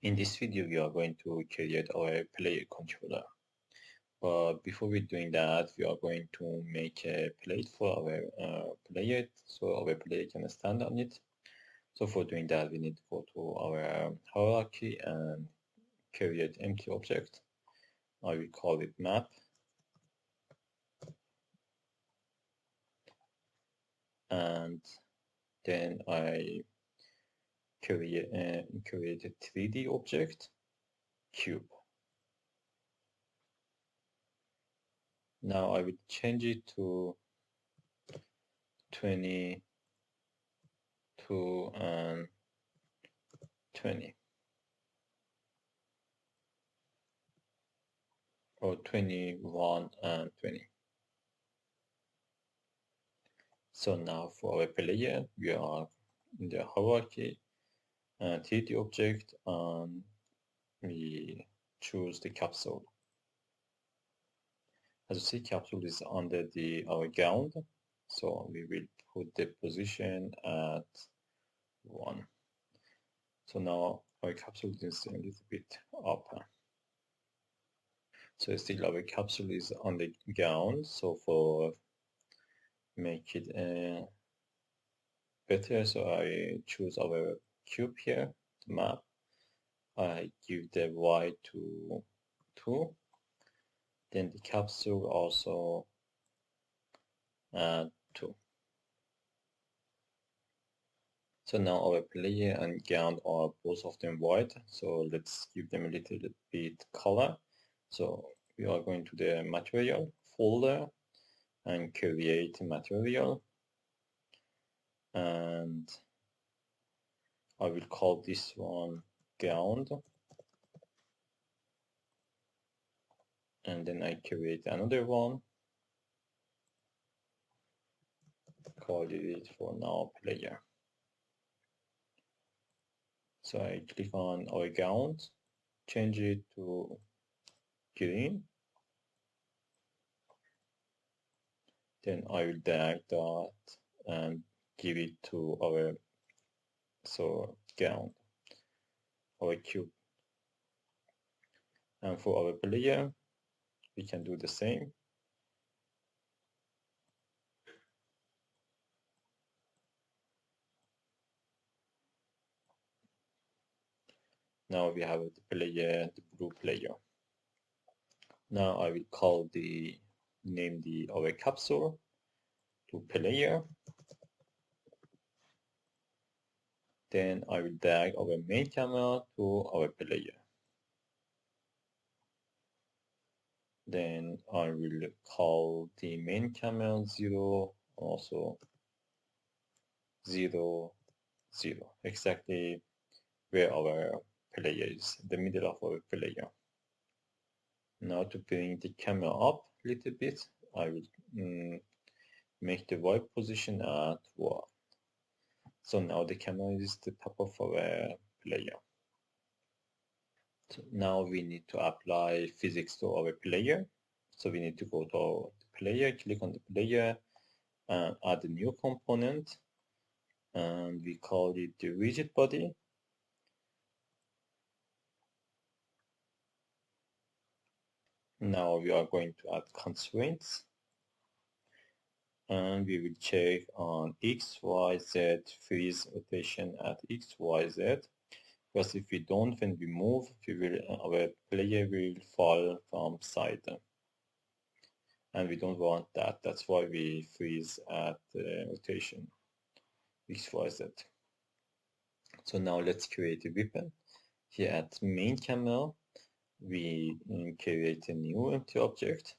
In this video, we are going to create our player controller. But before we're doing that, we are going to make a plate for our player so our player can stand on it. So for doing that, we need to go to our hierarchy and create empty object. I will call it map. And then I create a 3D object, cube. Now I will change it to 22 and 20 or 21 and 20. So now for our player, we are in the hierarchy and 3D object, and we choose the capsule. As you see, capsule is under our ground, so we will put the position at 1. So now our capsule is a little bit up. So still our capsule is on the ground, so for make it better, so I choose our cube here, the map. I give the Y to 2. Then the capsule also 2. So now our player and ground are both of them white. So let's give them a little bit color. So we are going to the material folder and create material. And I will call this one ground. And then I create another one. Call it for now player. So I click on our ground, change it to green. Then I will drag that and give it to our ground, our cube. And for our player, we can do the same. Now we have the player, the blue player. Now I will call name our capsule to player. Then I will drag our main camera to our player. Then I will call the main camera 0, also 0, 0, exactly where our player is, the middle of our player. Now to bring the camera up a little bit, I will make the Y position at 1. So now the camera is the top of our player. So now we need to apply physics to our player. So we need to go to the player, click on the player, and add a new component, and we call it the rigid body. Now we are going to add constraints, and we will check on X, Y, Z, freeze rotation at X, Y, Z. Because if we don't, when we move, our player will fall from side. And we don't want that. That's why we freeze at rotation X, Y, Z. So now let's create a weapon. Here at main camera, we create a new empty object,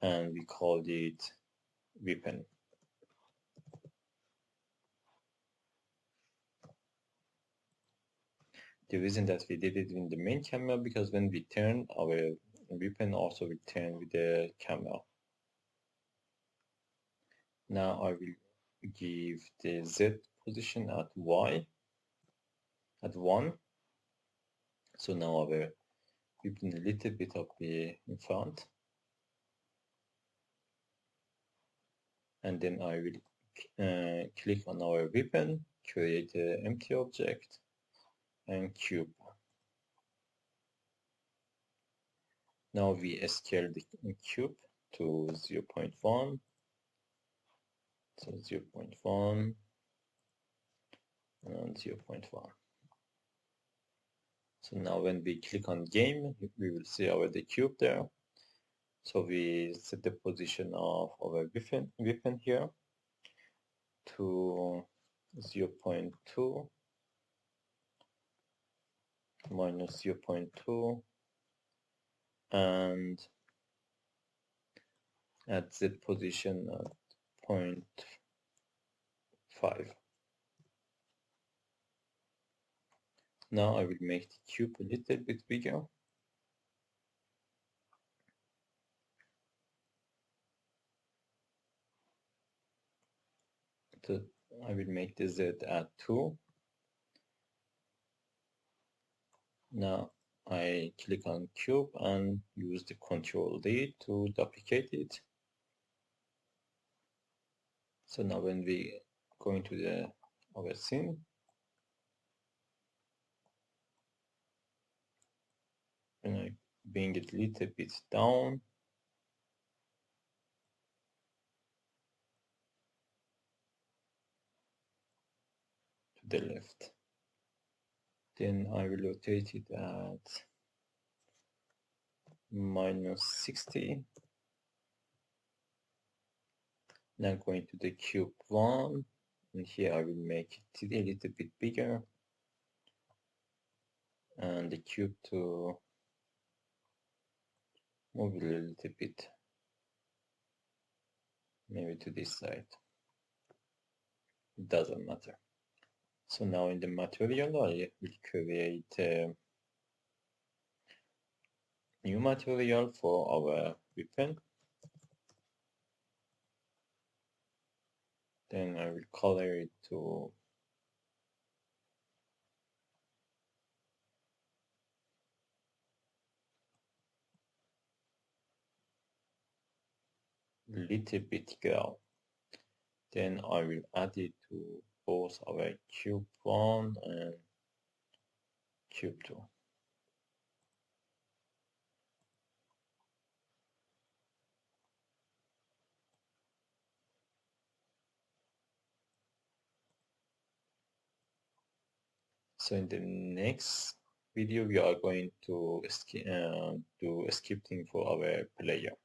and we call it weapon. The reason that we did it in the main camera, because when we turn, our weapon also will turn with the camera. Now I will give the Z position at Y at 1. So now our weapon a little bit up in front. And then I will click on our weapon, create an empty object, and cube. Now we scale the cube to 0.1, so 0.1 and 0.1. So now when we click on game, we will see the cube there. So we set the position of our weapon here to 0.2 minus 0.2 and at Z position at 0.5. Now I will make the cube a little bit bigger. So I will make the Z at 2. Now I click on cube and use the Ctrl D to duplicate it. So now when we go into our scene, when I bring it a little bit down, to the left, then I will rotate it at -60. Now going to the cube 1, and here I will make it a little bit bigger, and the cube to move it a little bit, maybe to this side. It doesn't matter. So now in the material, I will create a new material for our weapon. Then I will color it to little bit girl. Then I will add it to both our cube 1 and cube 2. So in the next video we are going to do scripting for our player.